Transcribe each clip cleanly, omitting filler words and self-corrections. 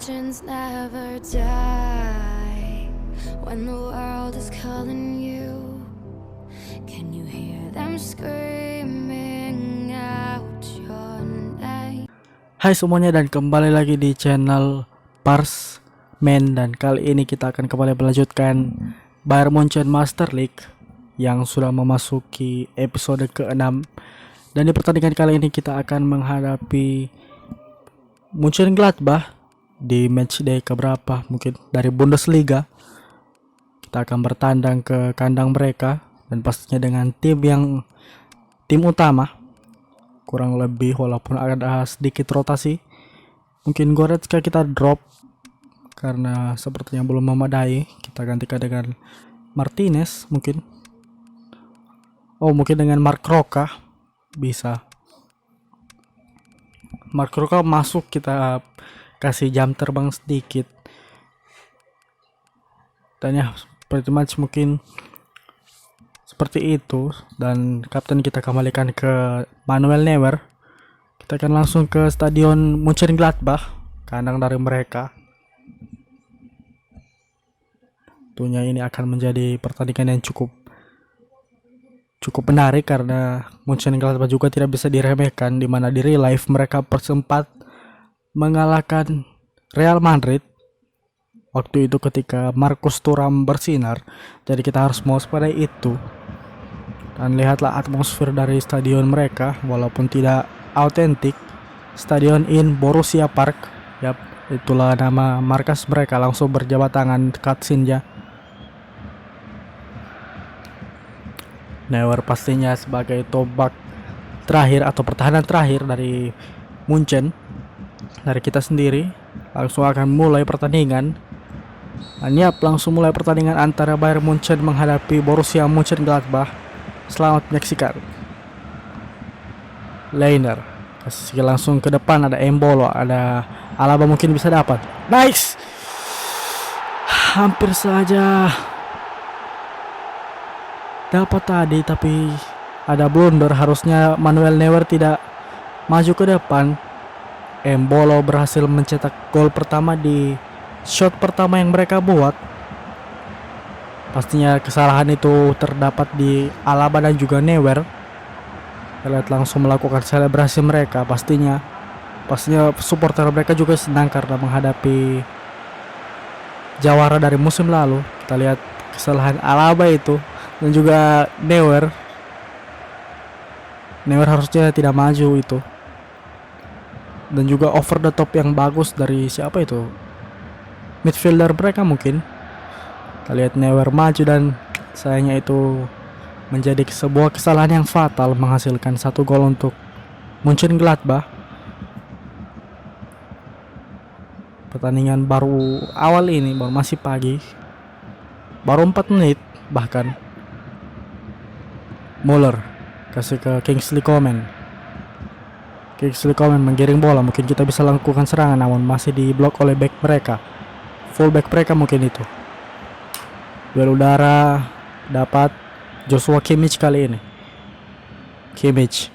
legends never die. When the world is calling you, can you hear them screaming out your name? Hai semuanya, dan kembali lagi di channel Pars Men, dan kali ini kita akan kembali melanjutkan Bayern Munchen Master League yang sudah memasuki episode ke-6. Dan di pertandingan kali ini kita akan menghadapi Mönchengladbach di match day keberapa mungkin dari Bundesliga. Kita akan bertandang ke kandang mereka dan pastinya dengan tim utama kurang lebih, walaupun ada sedikit rotasi. Mungkin Goretzka kita drop karena sepertinya belum memadai. Kita gantikan dengan Martinez mungkin. Mungkin dengan Marc Roca bisa. Marc Roca masuk, kita kasih jam terbang sedikit. Dan ya, pretty much mungkin seperti itu. Dan kapten kita kembalikan ke Manuel Neuer. Kita akan langsung ke stadion Mönchengladbach, kandang dari mereka. Tentunya ini akan menjadi pertandingan yang cukup menarik karena Mönchengladbach juga tidak bisa diremehkan, di mana di real life mereka sempat mengalahkan Real Madrid waktu itu ketika Marcus Thuram bersinar. Jadi kita harus mewaspadai itu. Dan lihatlah atmosfer dari stadion mereka, walaupun tidak autentik. Stadion in Borussia Park, yap, itulah nama markas mereka. Langsung berjabat tangan cutscene-nya. Neuer pastinya sebagai tombak terakhir atau pertahanan terakhir dari Munchen, dari kita sendiri. Langsung akan mulai pertandingan. Langsung mulai pertandingan antara Bayern Munchen menghadapi Borussia Mönchengladbach. Selamat menyaksikan. Leiner kasih langsung ke depan, ada Embolo, ada Alaba, mungkin bisa dapat. Nice, hampir saja dapat tadi, tapi ada blunder. Harusnya Manuel Neuer tidak maju ke depan. Embolo berhasil mencetak gol pertama di shot pertama yang mereka buat. Pastinya kesalahan itu terdapat di Alaba dan juga Neuer. Kita lihat langsung melakukan selebrasi mereka. Pastinya supporter mereka juga senang karena menghadapi jawara dari musim lalu. Kita lihat kesalahan Alaba itu dan juga Neuer harusnya tidak maju itu. Dan juga over the top yang bagus dari siapa itu, midfielder mereka mungkin. Kita lihat Neuer maju dan sayangnya itu menjadi sebuah kesalahan yang fatal, menghasilkan 1 gol untuk Mönchengladbach. Pertandingan baru awal ini, baru masih pagi, baru 4 menit bahkan. Müller kasih ke Kingsley Coman. Kingsley Coman menggiring bola, mungkin kita bisa lakukan serangan, namun masih diblok oleh back mereka, fullback mereka mungkin itu. Duel udara dapat Joshua Kimmich kali ini. Kimmich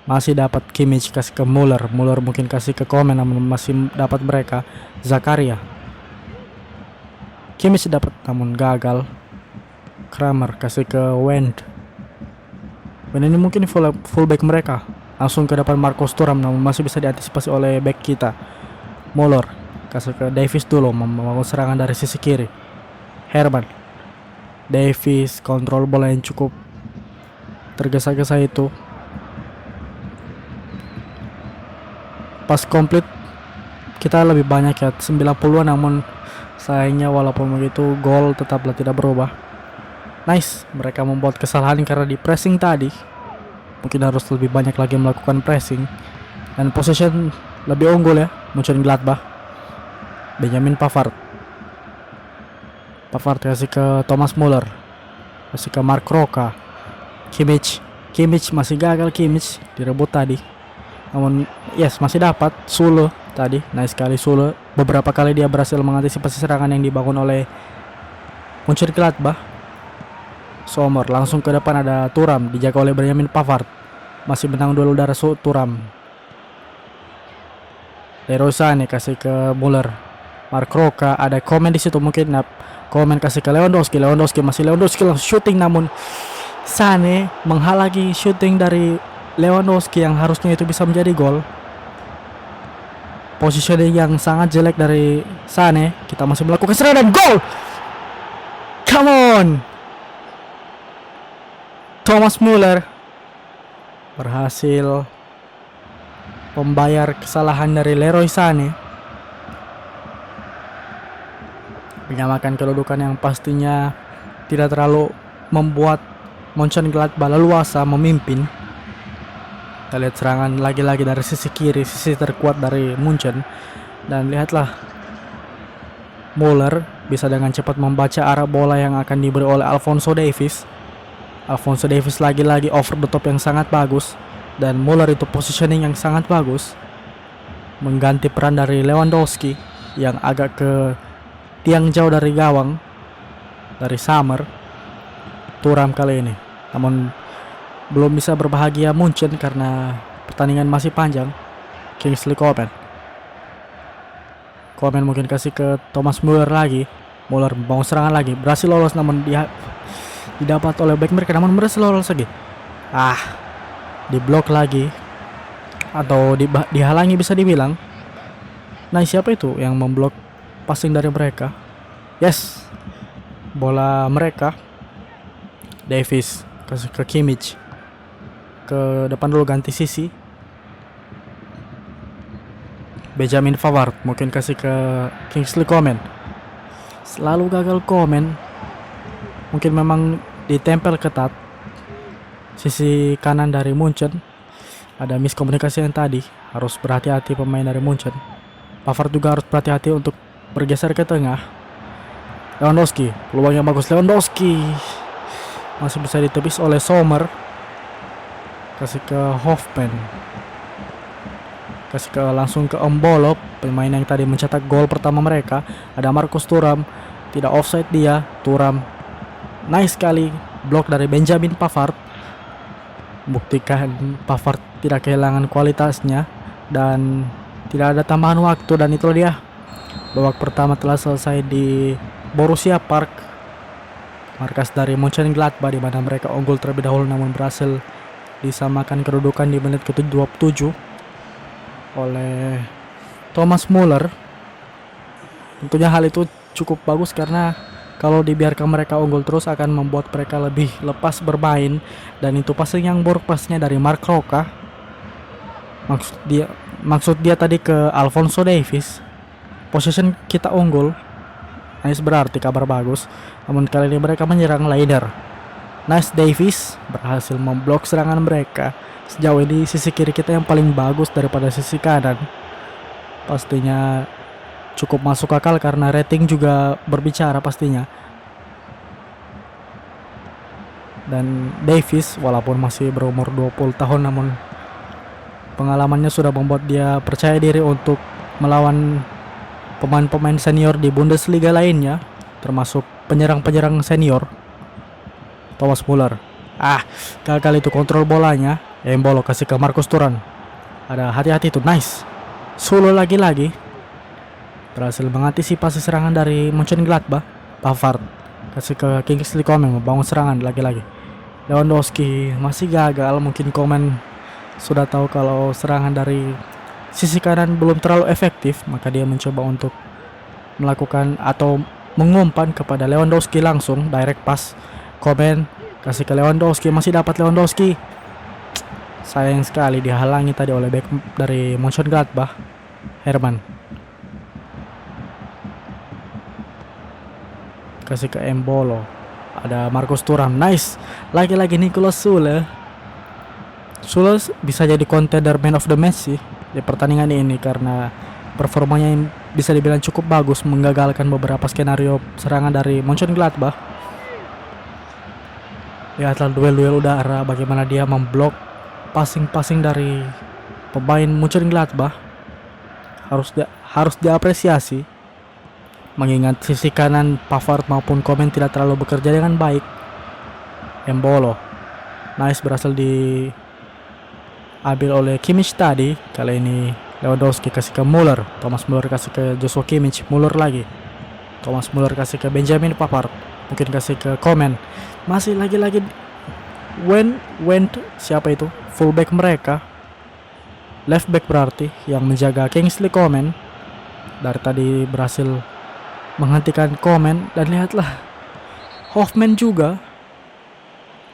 masih dapat, Kimmich kasih ke Müller mungkin kasih ke Coman, namun masih dapat mereka. Zakaria, Kimmich dapat namun gagal. Kramer kasih ke Wendt. Dan ini mungkin fullback mereka. Langsung ke depan Marcus Thuram, namun masih bisa diantisipasi oleh back kita. Müller kasih ke Davies dulu, membangun serangan dari sisi kiri. Herman, Davies kontrol bola yang cukup tergesa-gesa itu. Pas komplit kita lebih banyak ya, 90-an, namun sayangnya walaupun begitu gol tetaplah tidak berubah. Nice, mereka membuat kesalahan karena di pressing tadi. Mungkin harus lebih banyak lagi melakukan pressing. Dan possession lebih unggul ya Mönchengladbach. Benjamin Pavard kasih ke Thomas Müller, kasih ke Marc Roca. Kimmich masih gagal, Kimmich direbut tadi, namun masih dapat. Sule tadi, nice sekali Sule. Beberapa kali dia berhasil mengantisipasi serangan yang dibangun oleh Mönchengladbach. Sommer langsung ke depan, ada Thuram, dijaga oleh Benjamin Pavard. Masih menang duel udara Thuram. Leroy Sané kasih ke Müller. Mark Roca, ada Komen di situ mungkin. Komen kasih ke Lewandowski, Lewandowski langsung shooting, namun Sane menghalangi shooting dari Lewandowski yang harusnya itu bisa menjadi gol. Positioning yang sangat jelek dari Sane. Kita masih melakukan serangan dan gol. Come on. Thomas Muller berhasil membayar kesalahan dari Leroy Sane, menyamakan kedudukan yang pastinya tidak terlalu membuat Mönchengladbach leluasa memimpin. Kita lihat serangan lagi-lagi dari sisi kiri, sisi terkuat dari Munchen, dan lihatlah Muller bisa dengan cepat membaca arah bola yang akan diberi oleh Alphonso Davies. Alphonso Davies lagi-lagi over the top yang sangat bagus, dan Muller itu positioning yang sangat bagus, mengganti peran dari Lewandowski yang agak ke tiang jauh dari gawang dari Summer. Thuram kali ini, namun belum bisa berbahagia Munchen karena pertandingan masih panjang. Kingsley Coman mungkin kasih ke Thomas Muller lagi. Muller membangun serangan lagi, berhasil lolos, namun dia didapat oleh back mereka, namun berhasil lolos lagi. Diblok lagi atau dihalangi bisa dibilang. Nah, siapa itu yang memblok passing dari mereka? Yes, bola mereka. Davies kasih ke Kimmich, ke depan dulu, ganti sisi. Benjamin Pavard mungkin kasih ke Kingsley Coman. Selalu gagal Coman. Mungkin memang ditempel ketat sisi kanan dari Munchen. Ada miskomunikasi yang tadi. Harus berhati-hati pemain dari Munchen. Pavard juga harus berhati-hati untuk bergeser ke tengah. Lewandowski, peluang yang bagus. Lewandowski masih bisa ditepis oleh Sommer. Kasih ke Hoffman, kasih ke langsung ke Embolo, pemain yang tadi mencetak gol pertama mereka. Ada Marcus Thuram, tidak offside dia. Thuram nice sekali blok dari Benjamin Pavard, buktikan Pavard tidak kehilangan kualitasnya dan tidak ada tambahan waktu. Dan itu dia, babak pertama telah selesai di Borussia Park, markas dari Mönchengladbach, di mana mereka unggul terlebih dahulu namun berhasil disamakan kedudukan di menit ke-27 oleh Thomas Muller. Tentunya hal itu cukup bagus karena kalau dibiarkan mereka unggul terus akan membuat mereka lebih lepas bermain, dan itu passing yang buruk pasnya dari Mark Roca. Maksud dia tadi ke Alphonso Davies. Possession kita unggul, nice, berarti kabar bagus. Namun kali ini mereka menyerang Leiner. Nice, Davies berhasil memblok serangan mereka. Sejauh ini sisi kiri kita yang paling bagus daripada sisi kanan. Pastinya cukup masuk akal karena rating juga berbicara pastinya. Dan Davies walaupun masih berumur 20 tahun namun pengalamannya sudah membuat dia percaya diri untuk melawan pemain-pemain senior di Bundesliga lainnya, termasuk penyerang-penyerang senior. Thomas Muller, gagal itu kontrol bolanya. Embolo kasih ke Marcus Thuram. Ada hati-hati itu, nice. Solo lagi-lagi berhasil mengantisipasi serangan dari Mönchengladbach. Pavard kasih ke Kingsley Coman, membangun serangan lagi-lagi. Lewandowski masih gagal. Mungkin Coman sudah tahu kalau serangan dari sisi kanan belum terlalu efektif, maka dia mencoba untuk melakukan atau mengumpan kepada Lewandowski langsung, direct pass. Coman kasih ke Lewandowski, masih dapat Lewandowski. Sayang sekali dihalangi tadi oleh back dari Mönchengladbach, Herman. Kasih ke Embolo. Ada Marcus Thuram, nice. Lagi-lagi Nicolas Süle. Süle bisa jadi contender man of the match sih di pertandingan ini karena performanya yang bisa dibilang cukup bagus, menggagalkan beberapa skenario serangan dari Mönchengladbach. Lihatlah duel-duel udara, bagaimana dia memblok passing-passing dari pemain Mönchengladbach. Harus diapresiasi, mengingat sisi kanan Pavard maupun Coman tidak terlalu bekerja dengan baik. Embolo nice, berhasil diambil oleh Kimmich tadi. Kali ini Lewandowski kasih ke Muller, Thomas Muller kasih ke Joshua Kimmich, Muller lagi, Thomas Muller kasih ke Benjamin Pavard, mungkin kasih ke Coman, masih lagi-lagi went siapa itu fullback mereka, left back berarti yang menjaga Kingsley Coman dari tadi berhasil menghentikan Coman, dan lihatlah Hoffman juga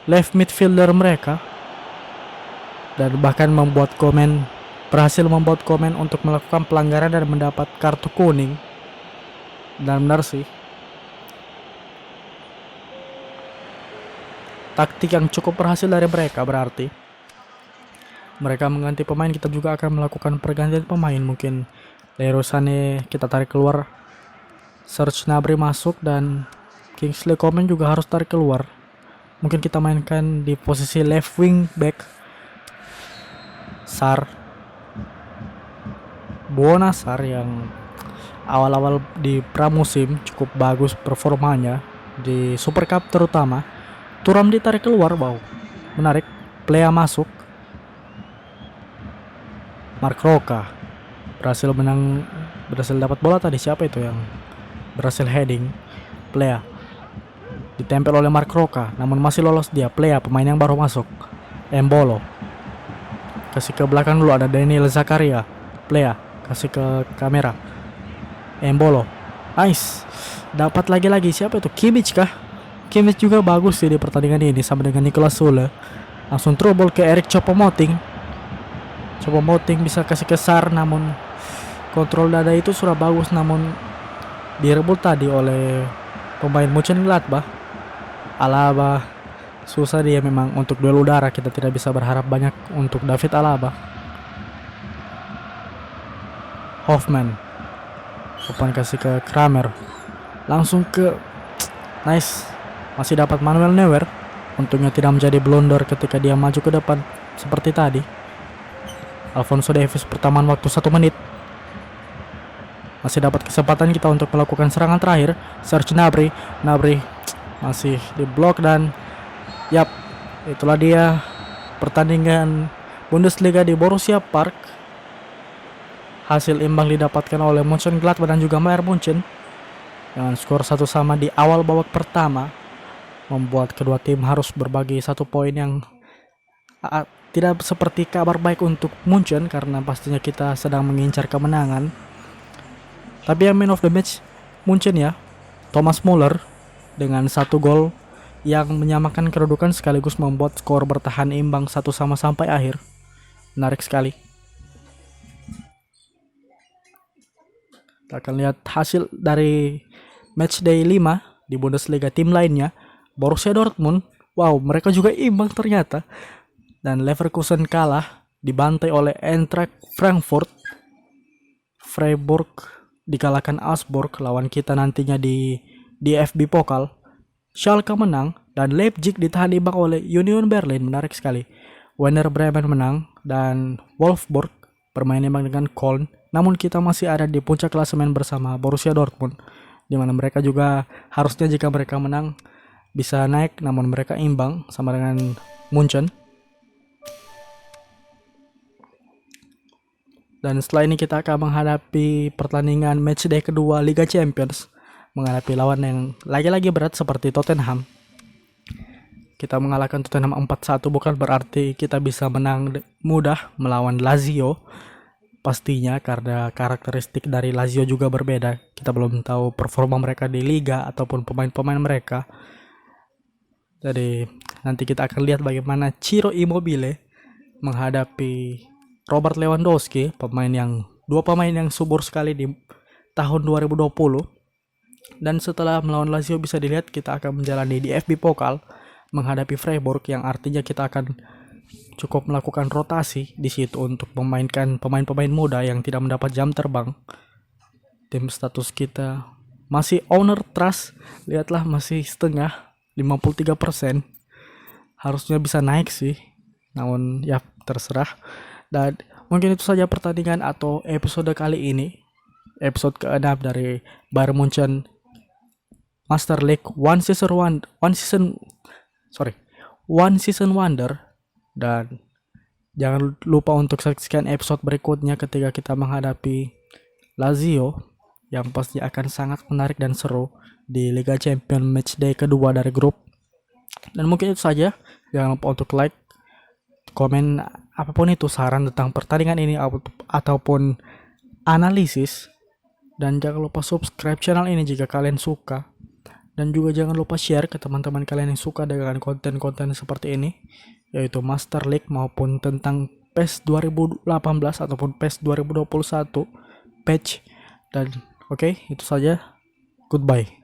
left midfielder mereka, dan bahkan berhasil membuat Coman untuk melakukan pelanggaran dan mendapat kartu kuning. Dan benar sih, taktik yang cukup berhasil dari mereka, berarti mereka mengganti pemain. Kita juga akan melakukan pergantian pemain. Mungkin Leroy Sané kita tarik keluar, Serge Gnabry masuk, dan Kingsley Coman juga harus tarik keluar. Mungkin kita mainkan di posisi left wing back Buona Sarr yang awal-awal di pramusim cukup bagus performanya di Super Cup terutama. Thuram ditarik keluar, menarik. Plea masuk, Marc Roca berhasil dapat bola tadi. Siapa itu yang berhasil heading? Plea ditempel oleh Marc Roca, namun masih lolos dia. Plea, pemain yang baru masuk. Embolo kasih ke belakang dulu, ada Daniel Zakaria. Plea kasih ke kamera, Embolo, nice, dapat lagi siapa itu? Kimmich kah? Kimmich juga bagus sih di pertandingan ini sama dengan Nicolas Sule. Langsung trouble ke Eric Choupo-Moting bisa kasih ke Sarr, namun kontrol dada itu sudah bagus, namun direbut tadi oleh pemain Mönchengladbach. Alaba susah dia memang untuk duel udara, kita tidak bisa berharap banyak untuk David Alaba. Hoffman kasih ke Kramer, langsung ke nice, masih dapat Manuel Neuer. Untungnya tidak menjadi blunder ketika dia maju ke depan seperti tadi. Alphonso Davies pertambahan waktu 1 menit, masih dapat kesempatan kita untuk melakukan serangan terakhir. Serge Gnabry masih diblok, dan yap, itulah dia pertandingan Bundesliga di Borussia Park. Hasil imbang didapatkan oleh Mönchengladbach dan juga Bayern Munchen dengan skor 1-1 di awal babak pertama, membuat kedua tim harus berbagi 1 poin yang tidak seperti kabar baik untuk Munchen, karena pastinya kita sedang mengincar kemenangan. Tapi yang man of the match Munchen ya, Thomas Muller dengan 1 gol yang menyamakan kedudukan sekaligus membuat skor bertahan imbang 1-1 sampai akhir. Menarik sekali. Kita akan lihat hasil dari matchday 5 di Bundesliga tim lainnya. Borussia Dortmund, mereka juga imbang ternyata. Dan Leverkusen kalah, dibantai oleh Eintracht Frankfurt. Freiburg dikalahkan Augsburg lawan kita nantinya di DFB Pokal. Schalke menang, dan Leipzig ditahan imbang oleh Union Berlin. Menarik sekali. Werder Bremen menang, dan Wolfsburg bermain imbang dengan Köln. Namun kita masih ada di puncak klasemen bersama Borussia Dortmund, di mana mereka juga harusnya jika mereka menang bisa naik, namun mereka imbang sama dengan Munchen. Dan setelah ini kita akan menghadapi pertandingan matchday kedua Liga Champions, menghadapi lawan yang lagi-lagi berat seperti Tottenham. Kita mengalahkan Tottenham 4-1 bukan berarti kita bisa menang mudah melawan Lazio. Pastinya karena karakteristik dari Lazio juga berbeda. Kita belum tahu performa mereka di Liga ataupun pemain-pemain mereka. Jadi nanti kita akan lihat bagaimana Ciro Immobile menghadapi Robert Lewandowski, dua pemain yang subur sekali di tahun 2020. Dan setelah melawan Lazio bisa dilihat kita akan menjalani di FB Pokal menghadapi Freiburg, yang artinya kita akan cukup melakukan rotasi di situ untuk memainkan pemain-pemain muda yang tidak mendapat jam terbang. Tim status kita masih owner trust, lihatlah masih setengah, 53%. Harusnya bisa naik sih, namun ya terserah. Dan mungkin itu saja pertandingan atau episode kali ini, episode ke-6 dari Bayern Munchen Master League One Season Wonder. Dan Jangan lupa untuk saksikan episode berikutnya ketika kita menghadapi Lazio yang pasti akan sangat menarik dan seru di Liga Champions matchday kedua dari grup. Dan mungkin itu saja. Jangan lupa untuk like, komen apapun itu, saran tentang pertandingan ini ataupun analisis. Dan jangan lupa subscribe channel ini jika kalian suka. Dan juga jangan lupa share ke teman-teman kalian yang suka dengan konten-konten seperti ini, yaitu Master League maupun tentang PES 2018 ataupun PES 2021 patch. Dan oke, itu saja. Goodbye.